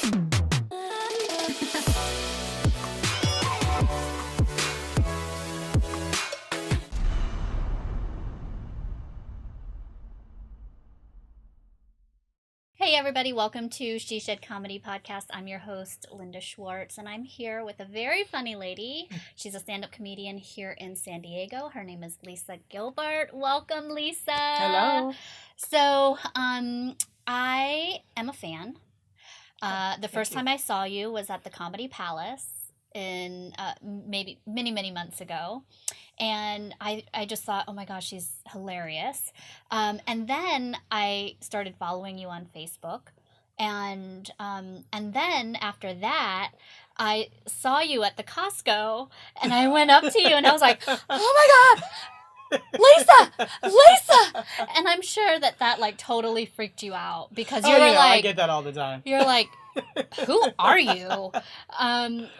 Hey everybody, welcome to She Shed Comedy Podcast. I'm your host, Linda Schwartz, and I'm here with a very funny lady. She's a stand-up comedian here in San Diego. Her name is Lisa Gilbert. Welcome, Lisa. Hello. So, I am a fan. The first time I saw you was at the Comedy Palace in maybe many months ago. And I just thought, oh my gosh, she's hilarious. And then I started following you on Facebook. And then after that, I saw you at the Costco and I went up to you and I was like, oh my God, Lisa! And I'm sure that like totally freaked you out because you were like, I get that all the time. You're like, who are you?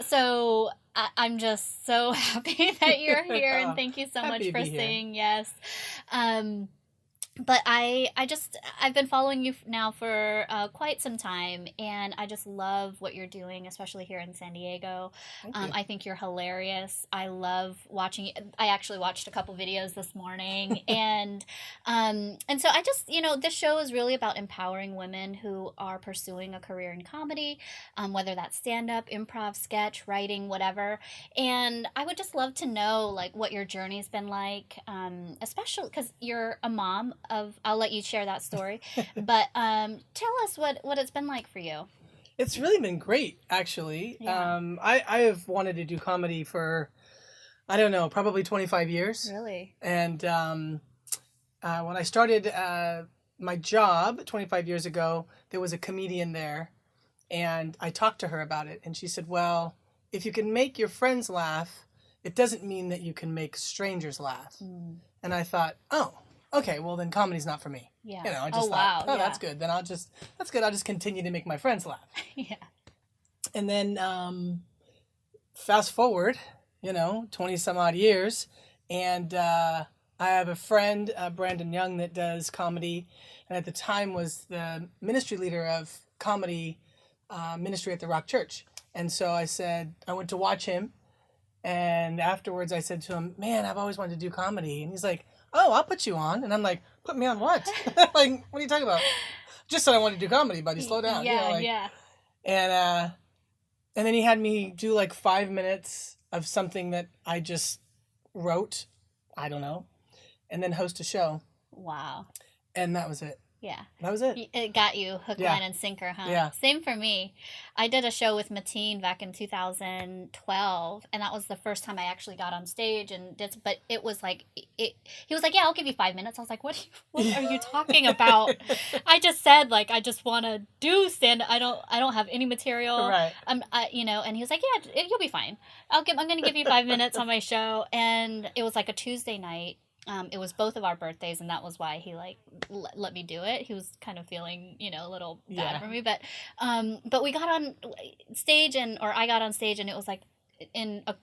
So I'm just so happy that you're here, and thank you so much for saying yes. But I've been following you now for quite some time, and I just love what you're doing, especially here in San Diego. I think you're hilarious. I love watching you. I actually watched a couple videos this morning, and so I just, this show is really about empowering women who are pursuing a career in comedy, whether that's stand-up, improv, sketch, writing, whatever. And I would just love to know, like, what your journey's been like, especially because you're a mom of, I'll let you share that story, but tell us what it's been like for you. It's really been great, actually. Yeah. I have wanted to do comedy for, I don't know, probably 25 years. Really? And when I started my job 25 years ago, there was a comedian there, and I talked to her about it, and she said, well, if you can make your friends laugh, it doesn't mean that you can make strangers laugh. Mm. And I thought, oh, okay, well then comedy's not for me. Yeah. I just thought, yeah. That's good. Then I'll just continue to make my friends laugh. Yeah. And then fast forward, 20 some odd years, and I have a friend, Brandon Young, that does comedy, and at the time was the ministry leader of comedy ministry at the Rock Church. And so I went to watch him, and afterwards I said to him, man, I've always wanted to do comedy. And he's like, oh, I'll put you on. And I'm like, put me on what? Like, what are you talking about? Just said I wanted to do comedy, buddy. Slow down. Yeah, yeah. And then he had me do like 5 minutes of something that I just wrote, I don't know, and then host a show. Wow. And that was it. Yeah. That was it. It got you hook, line, and sinker, huh? Yeah. Same for me. I did a show with Mateen back in 2012, and that was the first time I actually got on stage and did. But it was like he was like, "Yeah, I'll give you 5 minutes." I was like, "What are you talking about?" I just said like I just want to do stand. I don't have any material. Right. And he was like, "Yeah, you'll be fine. I'm going to give you 5 minutes on my show," and it was like a Tuesday night. It was both of our birthdays, and that was why he let me do it. He was kind of feeling, a little bad for me, but we got on stage I got on stage, and it was like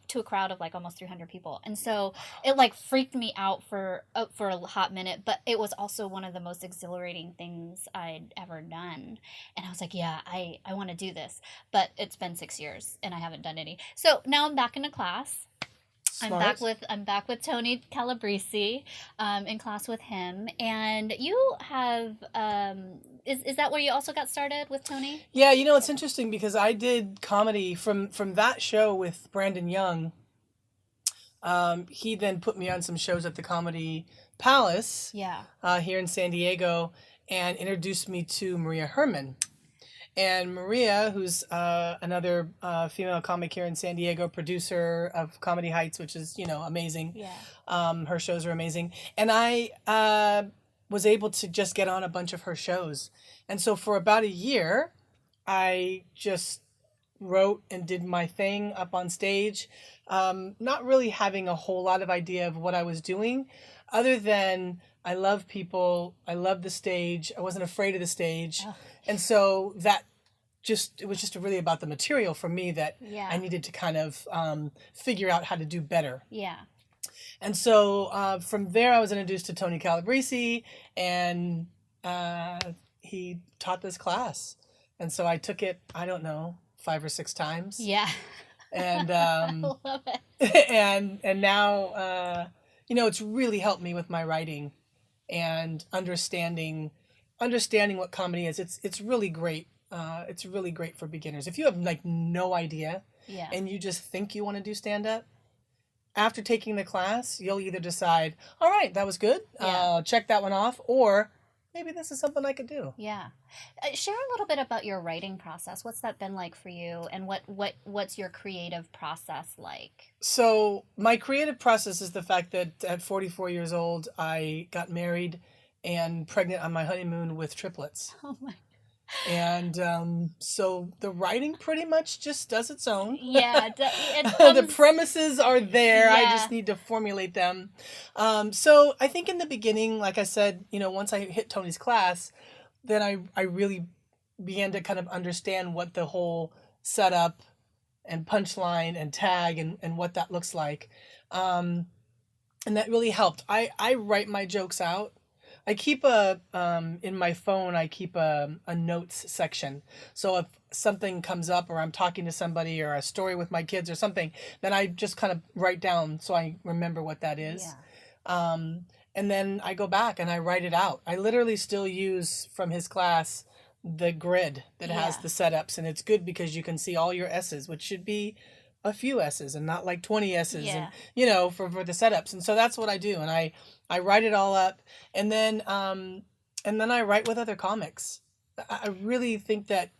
to a crowd of like almost 300 people, and so it like freaked me out for a hot minute. But it was also one of the most exhilarating things I'd ever done, and I was like, yeah, I want to do this. But it's been 6 years, and I haven't done any. So now I'm back into class. Smart. I'm back with Tony Calabrese, in class with him, and you have is that where you also got started with Tony? Yeah, it's interesting because I did comedy from that show with Brandon Young. He then put me on some shows at the Comedy Palace, here in San Diego, and introduced me to Maria Herman. And Maria, who's another female comic here in San Diego, producer of Comedy Heights, which is, amazing. Yeah. Her shows are amazing. And I was able to just get on a bunch of her shows. And so for about a year, I just wrote and did my thing up on stage, not really having a whole lot of idea of what I was doing, other than I love people, I love the stage, I wasn't afraid of the stage. Oh. And so it was just really about the material for me that I needed to kind of figure out how to do better. Yeah. And so from there, I was introduced to Tony Calabrese, and he taught this class. And so I took it, I don't know, 5 or 6 times. Yeah. And I love it. and now it's really helped me with my writing and understanding what comedy is. It's really great. It's really great for beginners. If you have like no idea Yeah. and you just think you want to do stand up, after taking the class, you'll either decide, all right, that was good, Yeah. check that one off, or maybe this is something I could do. Yeah. Share a little bit about your writing process. What's that been like for you, and what's your creative process like? So my creative process is the fact that at 44 years old, I got married and pregnant on my honeymoon with triplets. Oh my. And so the writing pretty much just does its own. Yeah, it The comes. premises are there. I Yeah. just need to formulate them. So I think in the beginning, like I said, once I hit Tony's class, then I really began to kind of understand what the whole setup and punchline and tag and what that looks like. And that really helped. I write my jokes out. I keep in my phone, I keep a notes section. So if something comes up or I'm talking to somebody or a story with my kids or something, then I just kind of write down so I remember what that is. Yeah. And then I go back and I write it out. I literally still use from his class the grid that has Yeah. the setups, and it's good because you can see all your S's, which should be a few S's and not like 20 S's, Yeah. and for the setups. And so that's what I do. And I write it all up, and then I write with other comics. I really think that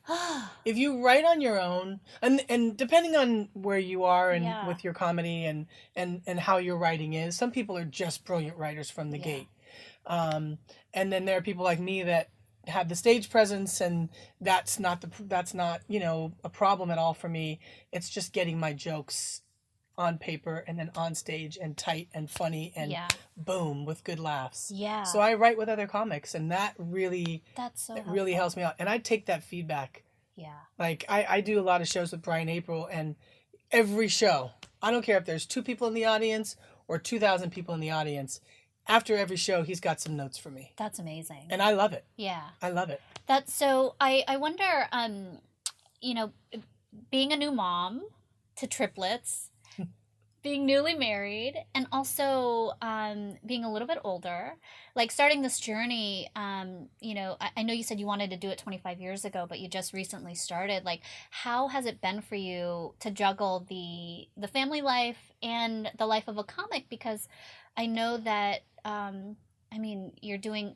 if you write on your own, and depending on where you are and Yeah. with your comedy and how your writing is, some people are just brilliant writers from the Yeah. gate. And then there are people like me that have the stage presence, and that's not a problem at all for me. It's just getting my jokes on paper and then on stage and tight and funny and Yeah. boom with good laughs. Yeah. So I write with other comics, and that really Helpful. helps me out. And I take that feedback. Yeah. Like I do a lot of shows with Brian April, and every show, I don't care if there's 2 people in the audience or 2,000 people in the audience. After every show, he's got some notes for me. That's amazing. And I love it. Yeah. I love it. That's so I wonder, you know, being a new mom to triplets, being newly married, and also being a little bit older, like starting this journey. I know you said you wanted to do it 25 years ago, but you just recently started. Like, how has it been for you to juggle the family life and the life of a comic? Because I know that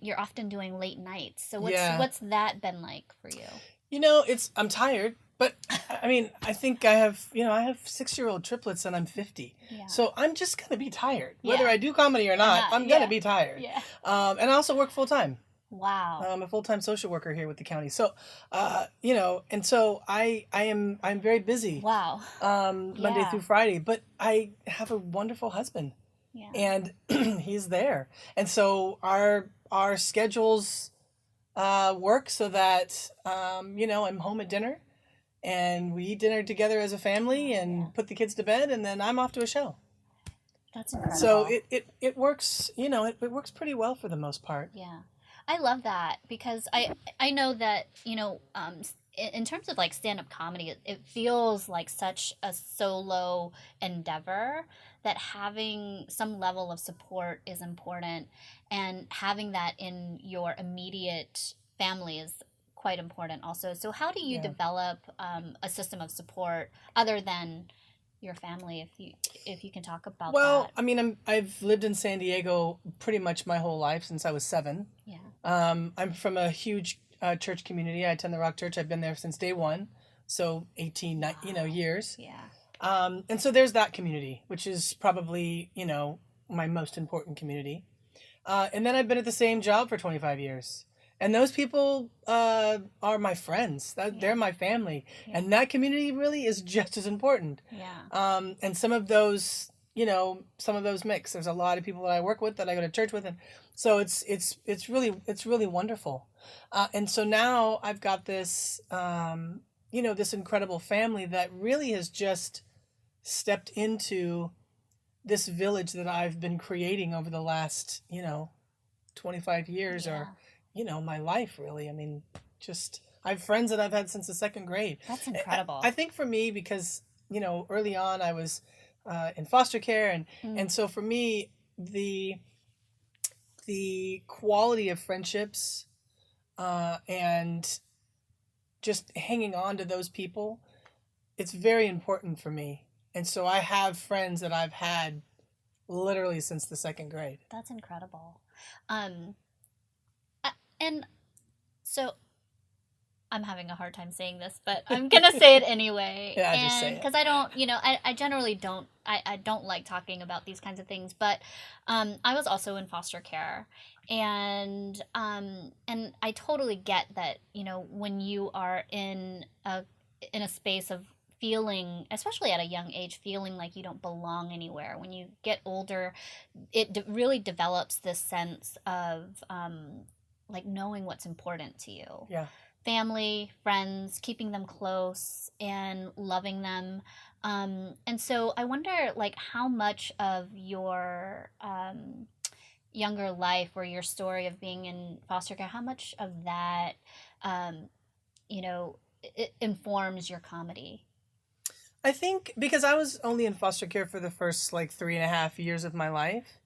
you're often doing late nights. So what's that been like for you? I'm tired, but I mean, I think I have 6-year-old triplets and I'm 50. Yeah. So I'm just going to be tired. Yeah. Whether I do comedy or not, I'm going to be tired. Yeah. And I also work full time. Wow. I'm a full-time social worker here with the county. So, and so I'm very busy. Wow. Monday through Friday, but I have a wonderful husband. Yeah. And he's there. And so our schedules work so that I'm home at dinner and we eat dinner together as a family and put the kids to bed, and then I'm off to a show. That's incredible. So it works, it works pretty well for the most part. Yeah. I love that because I know that, in terms of like stand-up comedy, it feels like such a solo endeavor that having some level of support is important, and having that in your immediate family is quite important also. So how do you develop a system of support other than your family, if you can talk about that? Well, I mean, I've lived in San Diego pretty much my whole life since I was 7. Yeah. I'm from a huge church community. I attend the Rock Church. I've been there since day one, so 18 years. Yeah. And so there's that community, which is probably my most important community. And then I've been at the same job for 25 years. And those people are my friends. They're my family. Yeah. And that community really is just as important. Yeah. And some of those mix. There's a lot of people that I work with that I go to church with, and so it's really wonderful. And so now I've got this this incredible family that really has just stepped into this village that I've been creating over the last 25 years or my life, really. I mean, I have friends that I've had since the second grade. That's I incredible. think for me, because, early on I was in foster care, and Mm, so for me, the quality of friendships and just hanging on to those people, it's very important for me. And so I have friends that I've had literally since the second grade. that's incredible. Um, and so I'm having a hard time saying this, but I'm gonna say it anyway. Yeah, just And say it. because I don't, I generally don't, I don't like talking about these kinds of things. But I was also in foster care, and I totally get that. When you are in a space of feeling, especially at a young age, feeling like you don't belong anywhere. When you get older, it really develops this sense of like knowing what's important to you, Yeah. family, friends, keeping them close and loving them. And so I wonder, like, how much of your younger life or your story of being in foster care, how much of that, um, you know, it informs your comedy? I think because I was only in foster care for the first like 3.5 years of my life,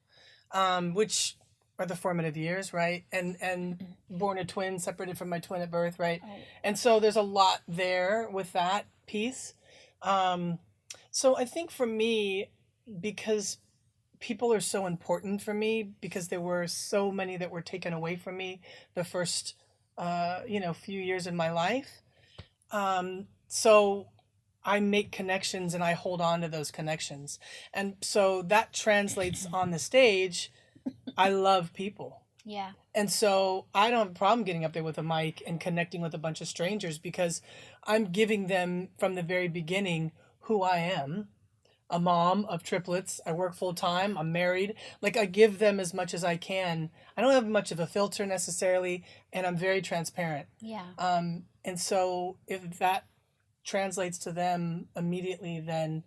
which are the formative years, right? And born a twin, separated from my twin at birth, right? Oh, And so there's a lot there with that piece. Um, so I think for me, because people are so important for me, because there were so many that were taken away from me the first, few years in my life. So I make connections and I hold on to those connections. And so that translates on the stage. I love people. yeah, And so I don't have a problem getting up there with a mic and connecting with a bunch of strangers because I'm giving them from the very beginning who I am. A mom of triplets. I work full time. I'm married. Like I give them as much as I can. I don't have much of a filter necessarily, and I'm very transparent. yeah. And so if that translates to them immediately, then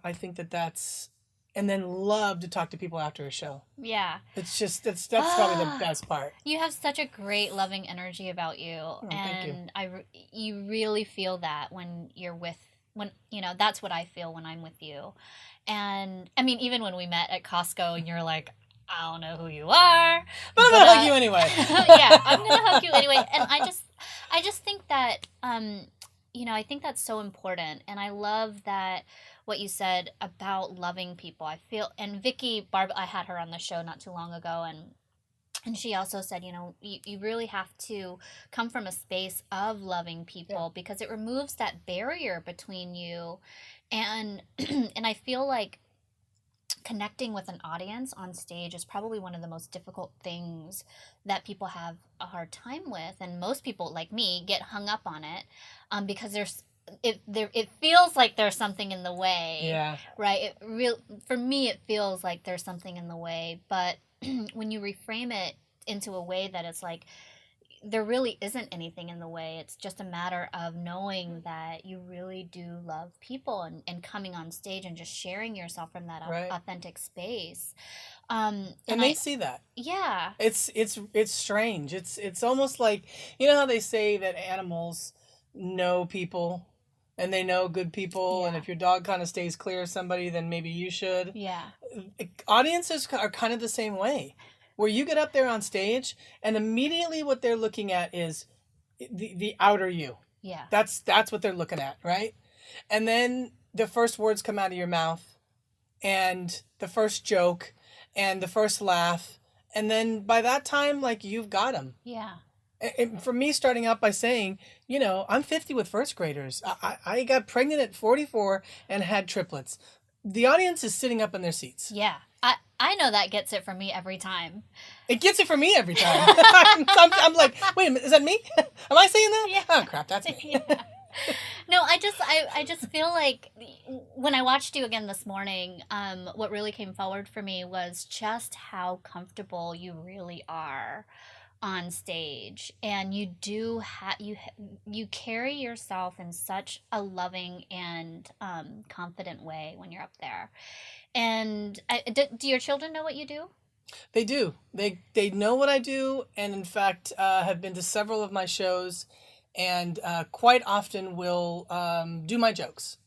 I think that's, and then love to talk to people after a show. Yeah. It's just that's probably the Ah, best part. you have such a great loving energy about you, Oh, thank you. and you really feel that when you're with when that's what I feel when I'm with you. And I mean, even when we met at Costco and you're like, I don't know who you are, But I'm but gonna hug you anyway. yeah, I'm gonna hug you anyway. And I just think that I think that's so important, and I love that what you said about loving people. I feel, and Vicky Barb, I had her on the show not too long ago, and she also said, you really have to come from a space of loving Yeah. people because it removes that barrier between you, and and I feel like connecting with an audience on stage is probably one of the most difficult things that people have a hard time with, and most people like me get hung up on it, because it feels like there's something in the way, Yeah. right? For me it feels like there's something in the way, but when you reframe it into a way that it's like there really isn't anything in the way. It's just a matter of knowing that you really do love people, and coming on stage and just sharing yourself from that Right. authentic space. And And they see that. yeah, It's strange. It's almost like, you know how they say that animals know people and they know good people, and yeah, if your dog kind of stays clear of somebody, then maybe you should. yeah, Audiences are kind of the same way, where you get up there on stage and immediately what they're looking at is the outer you. yeah, That's what they're looking at, right? And then the first words come out of your mouth, and the first joke, and the first laugh, and then by that time, like, you've got them. yeah, And for me, starting out by saying, I'm 50 with first graders. I got pregnant at 44 and had triplets. The audience is sitting up in their seats. yeah. I know that gets it from me every time. It gets it for me every time. I'm like, wait a minute, is that me? Am I saying that? Yeah. Oh, crap, that's me. Yeah. No, I just feel like when I watched you again this morning, what really came forward for me was just how comfortable you really are on stage, and you do you carry yourself in such a loving and confident way when you're up there. And do your children know what you do? They do. They know what I do, and in fact, have been to several of my shows. and quite often will do my jokes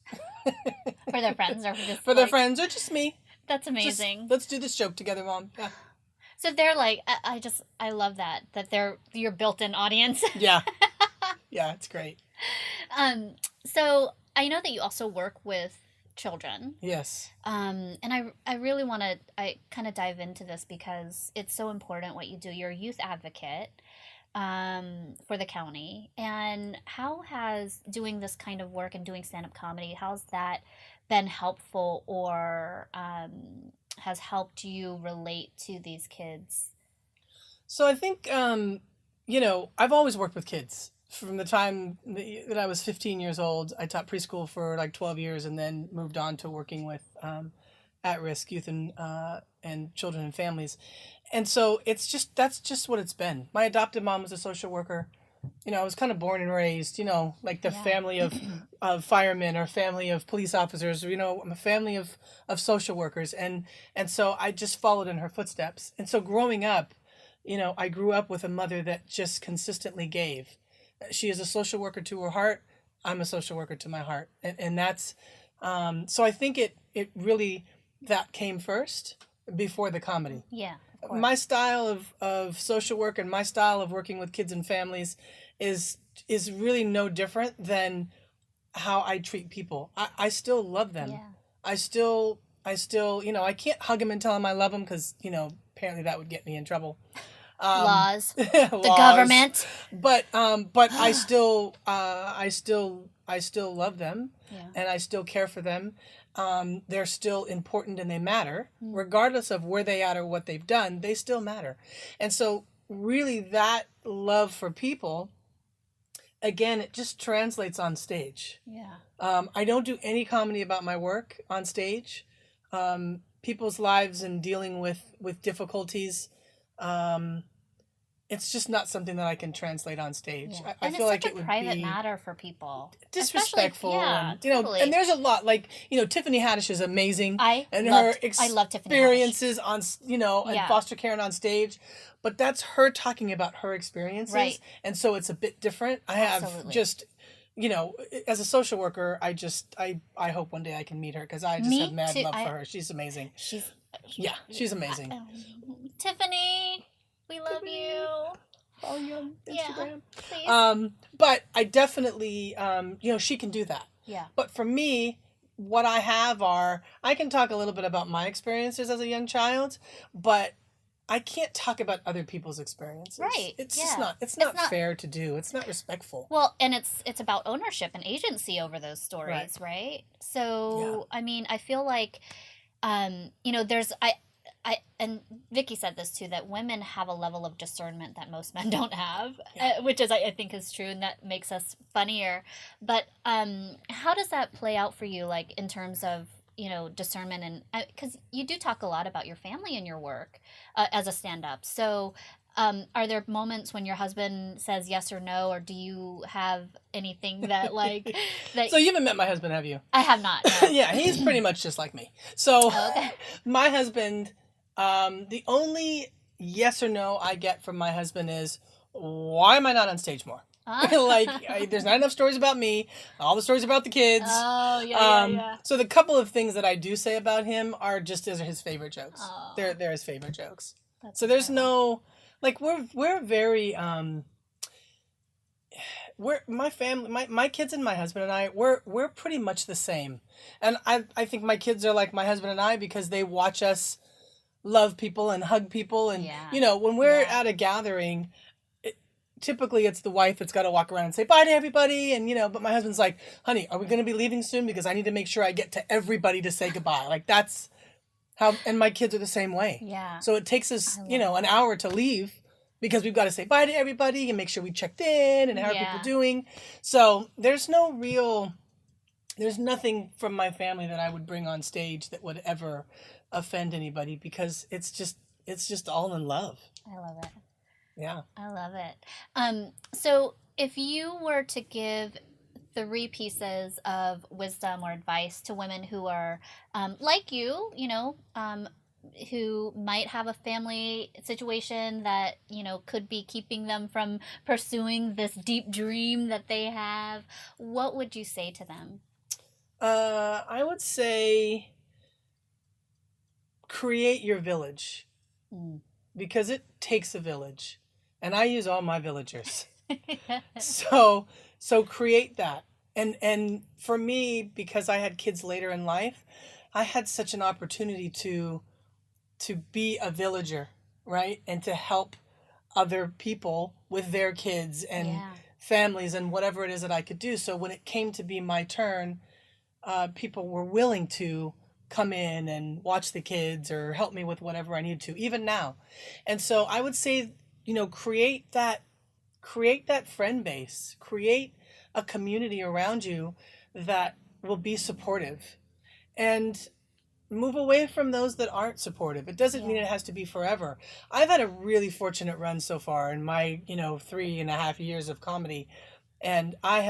For their friends or just for their friends or just me. That's Just amazing. let's do this joke together, Mom. Yeah. So they're like, I love that they're your built-in audience. Yeah. Yeah, it's great. So I know that you also work with children. Yes. And I really want to I kind of dive into this because it's so important what you do. You're a youth advocate for the county. And how has doing this kind of work and doing stand-up comedy, how's that been helpful or has helped you relate to these kids? So I think, I've always worked with kids. From the time that I was 15 years old, I taught preschool for like 12 years and then moved on to working with at-risk youth and children and families. And so that's just what it's been. My adopted mom was a social worker. I was kind of born and raised, like the Yeah. family of firemen or family of police officers, I'm a family of social workers. And so I just followed in her footsteps. And so growing up, I grew up with a mother that just consistently gave. She is a social worker to her heart. I'm a social worker to my heart. And that's, so I think it really, that came first before the comedy. Yeah, of course. My style of social work and my style of working with kids and families is really no different than how I treat people. I still love them. Yeah. I still, I can't hug them and tell them I love them because, apparently that would get me in trouble. Laws. The Laws. government. But I still love them, Yeah. and I still care for them. They're still important and they matter, regardless of where they are or what they've done. They still matter, and so really that love for people, again, it just translates on stage. Yeah. I don't do any comedy about my work on stage. People's lives and dealing with difficulties. It's just not something that I can translate on stage. Yeah. I And feel it's like such it a would private be matter for people. disrespectful. Especially, yeah, And, totally. and there's a lot, like, Tiffany Haddish is amazing. I and love her Tiffany Haddish. experiences on, and Yeah. foster care and on stage. But that's her talking about her experiences. Right. And so it's a bit different. I have Absolutely. just, as a social worker, I hope one day I can meet her because I just Me have mad too. love for her. She's amazing. She's amazing. Tiffany, we love you. Follow you on Instagram. Yeah, please. But I definitely, she can do that. Yeah. But for me, what I have I can talk a little bit about my experiences as a young child, but I can't talk about other people's experiences. Right. It's Yeah. just not, it's not fair to do. It's not respectful. Well, and it's about ownership and agency over those stories, right? So, I mean, I feel like, there's and Vicky said this too, that women have a level of discernment that most men don't have, which is I think is true, and that makes us funnier. But how does that play out for you, like in terms of discernment, and because you do talk a lot about your family in your work as a stand-up. So are there moments when your husband says yes or no, or do you have anything that like that? So you haven't met my husband, have you? I have not. No. Yeah, he's pretty much just like me. So Okay. my husband, the only yes or no I get from my husband is, why am I not on stage more? There's not enough stories about me. All the stories about the kids. Oh, yeah. So the couple of things that I do say about him are just as his favorite jokes. Oh. They're his favorite jokes. That's There's incredible. no, we're very, my family, my kids and my husband and I, we're pretty much the same. And I think my kids are like my husband and I because they watch us love people and hug people. And, when we're at a gathering, typically it's the wife that's got to walk around and say bye to everybody. And, but my husband's like, honey, are we going to be leaving soon? Because I need to make sure I get to everybody to say goodbye. Like that's how, and my kids are the same way. Yeah. So it takes us, an hour to leave because we've got to say bye to everybody and make sure we checked in and how are people doing. So there's nothing from my family that I would bring on stage that would ever offend anybody because it's just all in love. I love it. Yeah. I love it. So if you were to give 3 pieces of wisdom or advice to women who are like you, who might have a family situation that, could be keeping them from pursuing this deep dream that they have, what would you say to them? I would say create your village Mm. because it takes a village, and I use all my villagers. So create that. And for me, because I had kids later in life, I had such an opportunity to be a villager, right? And to help other people with their kids and Yeah. families and whatever it is that I could do. So when it came to be my turn, people were willing to come in and watch the kids or help me with whatever I needed to, even now. And so I would say, create that friend base, create a community around you that will be supportive, and move away from those that aren't supportive. It doesn't mean Yeah. it has to be forever. I've had a really fortunate run so far in my 3.5 years of comedy, and I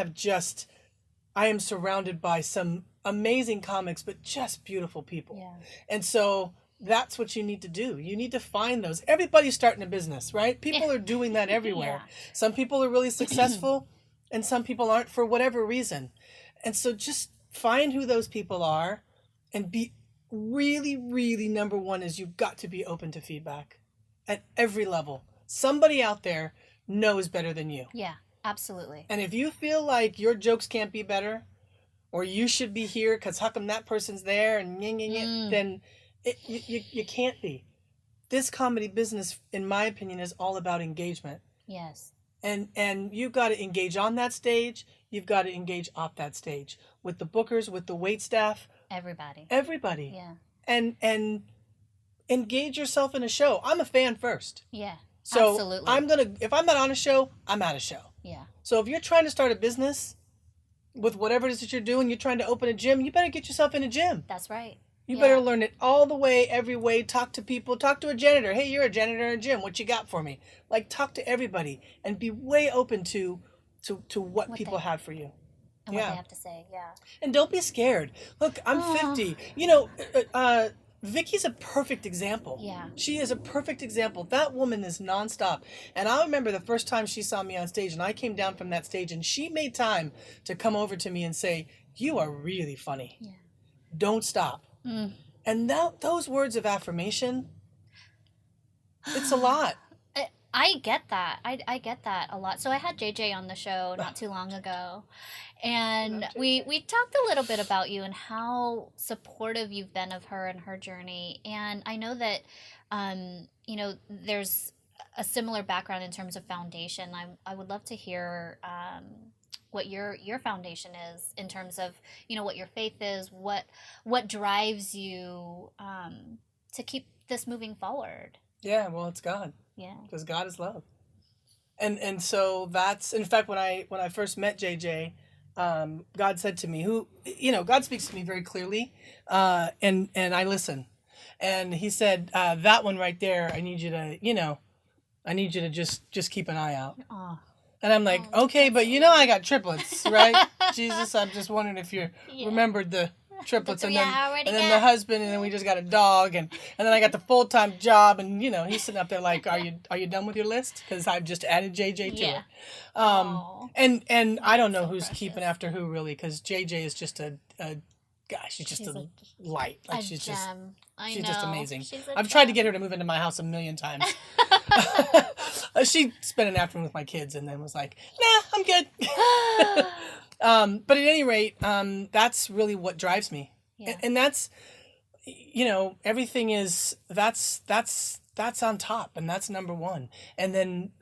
am surrounded by some amazing comics, but just beautiful people. Yeah. And so that's what you need to do. You need to find those. Everybody's starting a business, right? People are doing that everywhere. Yeah. Some people are really successful and some people aren't for whatever reason. And so just find who those people are and be really, really, number one is you've got to be open to feedback at every level. Somebody out there knows better than you. Yeah, absolutely. And if you feel like your jokes can't be better, or you should be here because how come that person's there and then you can't be. This comedy business, in my opinion, is all about engagement. Yes. And you've got to engage on that stage. You've got to engage off that stage with the bookers, with the wait staff, everybody. Yeah. And engage yourself in a show. I'm a fan first. Yeah. So absolutely. if I'm not on a show, I'm at a show. Yeah. So if you're trying to start a business with whatever it is that you're doing, you're trying to open a gym, you better get yourself in a gym. That's right. You better learn it all the way, every way. Talk to people. Talk to a janitor. Hey, you're a janitor in a gym. What you got for me? Like, talk to everybody and be way open to what people have for you. And what they have to say, yeah. And don't be scared. Look, I'm 50. Vicky's a perfect example. Yeah. She is a perfect example. That woman is nonstop. And I remember the first time she saw me on stage, and I came down from that stage, and she made time to come over to me and say, "You are really funny. Yeah. Don't stop." Mm. And those words of affirmation, it's a lot. I get that. I get that a lot. So I had JJ on the show not too long ago, and we talked a little bit about you and how supportive you've been of her and her journey. And I know that, there's a similar background in terms of foundation. I would love to hear what your foundation is in terms of what your faith is, what drives you to keep this moving forward. Yeah, well, it's God. Yeah. Because God is love. And so that's, in fact, when I first met JJ, God said to me, God speaks to me very clearly, and I listen. And he said, that one right there, I need you to just keep an eye out. Aw. And I'm like, okay, but I got triplets, right? Jesus, I'm just wondering if you remembered the triplets, and then the husband, and then we just got a dog, and then I got the full-time job, and he's sitting up there like, are you done with your list? Because I've just added JJ to it. And I don't know who's keeping after who really, because JJ is just a gosh, she's just a light. Like she's gem. She's just amazing. I've gem. tried to get her to move into my house a million times. She spent an afternoon with my kids and then was like, nah, I'm good. But at any rate, that's really what drives me. Yeah. And that's, everything is, that's on top, and that's number one. And then,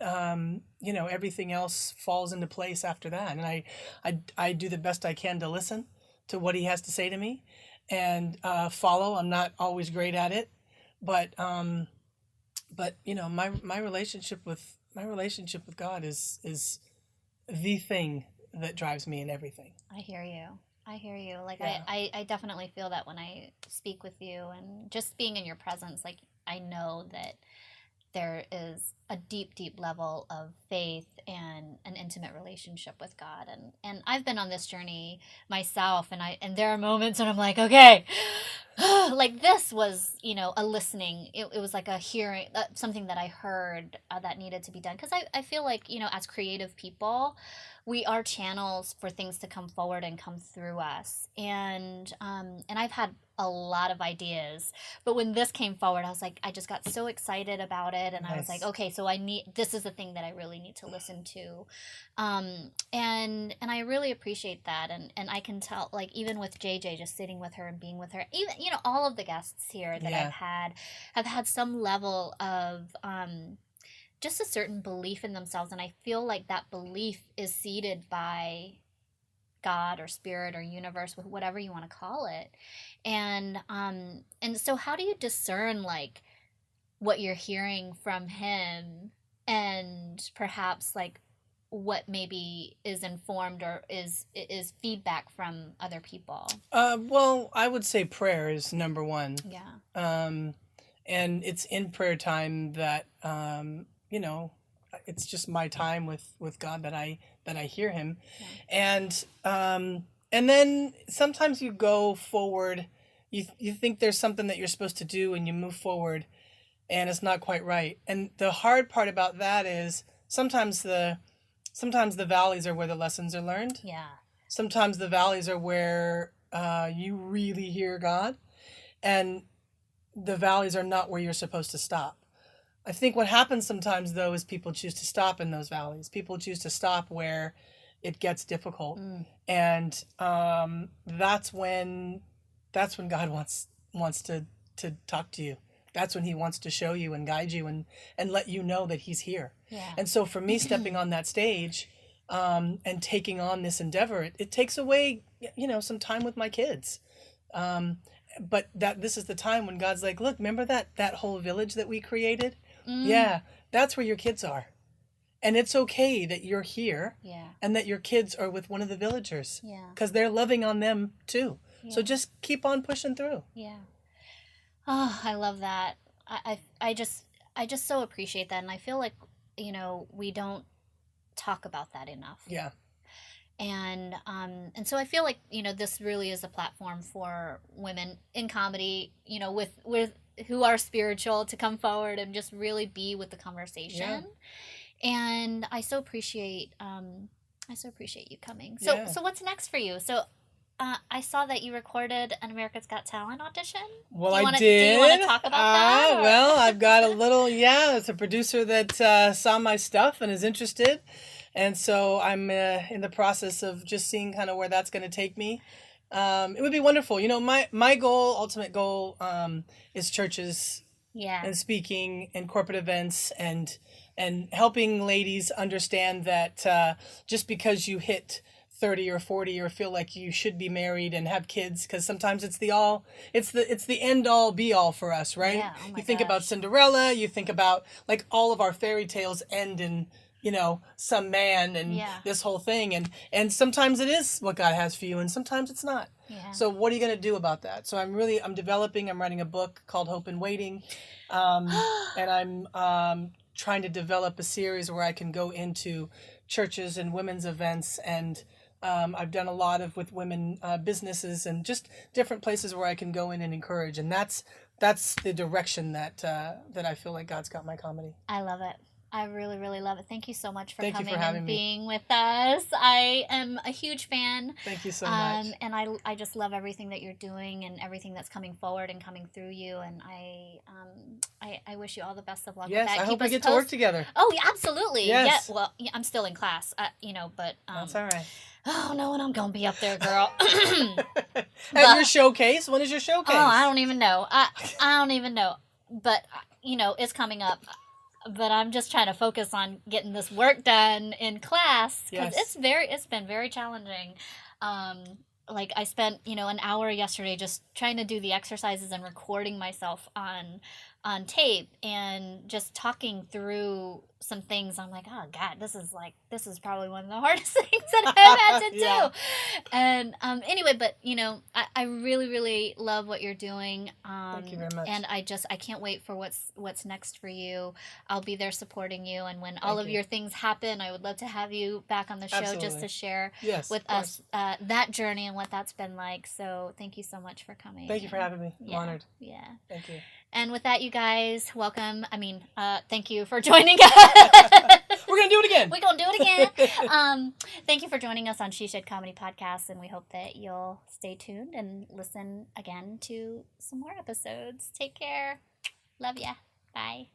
everything else falls into place after that. And I do the best I can to listen to what he has to say to me and follow. I'm not always great at it, but my relationship with God is the thing that drives me in everything. I hear you. Like, Yeah. I definitely feel that when I speak with you and just being in your presence, like, I know that there is a deep, deep level of faith and an intimate relationship with God. And I've been on this journey myself, and there are moments when I'm like, okay, like this was, a listening. It was like a hearing, something that I heard that needed to be done. Because I feel like, as creative people, we are channels for things to come forward and come through us. And I've had a lot of ideas, but when this came forward, I was like, I just got so excited about it, and I was like, Nice. okay, so this is the thing that I really need to listen to, and I really appreciate that, and I can tell, like, even with JJ, just sitting with her and being with her, even, all of the guests here that I've Yeah. had have had some level of just a certain belief in themselves, and I feel like that belief is seeded by God or spirit or universe, with whatever you want to call it. And so how do you discern, like, what you're hearing from him, and perhaps, like, what maybe is informed or is feedback from other people? Well, I would say prayer is number one. Yeah. Um, and it's in prayer time that, it's just my time with God that I hear him. Yeah. And then sometimes you go forward, you think there's something that you're supposed to do, and you move forward, and it's not quite right. And the hard part about that is sometimes the valleys are where the lessons are learned. Yeah. Sometimes the valleys are where you really hear God, and the valleys are not where you're supposed to stop. I think what happens sometimes, though, is people choose to stop in those valleys. People choose to stop where it gets difficult, and that's when God wants to talk to you. That's when he wants to show you and guide you and let you know that he's here. Yeah. And so for me, stepping on that stage and taking on this endeavor, it takes away, some time with my kids. But this is the time when God's like, look, remember that whole village that we created? Yeah, that's where your kids are. And it's okay that you're here, Yeah. and that your kids are with one of the villagers. Yeah. Because they're loving on them too. Yeah. So just keep on pushing through. Yeah. Oh, I love that. I just so appreciate that, and I feel like, we don't talk about that enough. Yeah. And so I feel like, this really is a platform for women in comedy, with who are spiritual, to come forward and just really be with the conversation. And I so appreciate you coming. So Yeah. so what's next for you? So I saw that you recorded an America's Got Talent audition. Well, Do I you did. want to talk about that? Or- Well, I've got a little, it's a producer that saw my stuff and is interested. And so I'm in the process of just seeing kind of where that's going to take me. It would be wonderful. My goal, ultimate goal, is churches Yeah. and speaking and corporate events and helping ladies understand that just because you hit 30 or 40 or feel like you should be married and have kids, because sometimes it's the end all be all for us, right? Yeah. Oh my You think about gosh. Cinderella, you think about, like, all of our fairy tales end in some man and Yeah. this whole thing, and sometimes it is what God has for you, and sometimes it's not. Yeah. So what are you going to do about that? So I'm writing a book called Hope and Waiting, and I'm trying to develop a series where I can go into churches and women's events, and I've done a lot with women businesses and just different places where I can go in and encourage, and that's the direction that I feel like God's got my comedy. I love it. I really, really love it. Thank you so much for Thank you coming for having and me. being with us. I am a huge fan. Thank you so much. And I just love everything that you're doing and everything that's coming forward and coming through you. And I wish you all the best of luck Yes, with that. I hope we get to work together. Oh, yeah, absolutely. Yes. Yeah. Well, yeah, I'm still in class, but That's all right. oh no, and I'm gonna be up there, girl. At your showcase? When is your showcase? Oh, I don't even know. I don't even know. But it's coming up. But I'm just trying to focus on getting this work done in class, because Yes. it's been very challenging. Like, I spent an hour yesterday just trying to do the exercises and recording myself on on tape and just talking through some things. I'm like, oh God, this is probably one of the hardest things that I've had to Yeah. do. And anyway, but I really, really love what you're doing. Thank you very much. And I can't wait for what's next for you. I'll be there supporting you. And when all Thank of you. your things happen, I would love to have you back on the show just Absolutely. to share Yes, with of course. us that journey and what that's been like. So thank you so much for coming. Thank you for having me. I'm Yeah, honored. yeah. Thank you. And with that, you guys, welcome. Thank you for joining us. We're going to do it again. We're going to do it again. Thank you for joining us on She Shed Comedy Podcast, and we hope that you'll stay tuned and listen again to some more episodes. Take care. Love ya. Bye.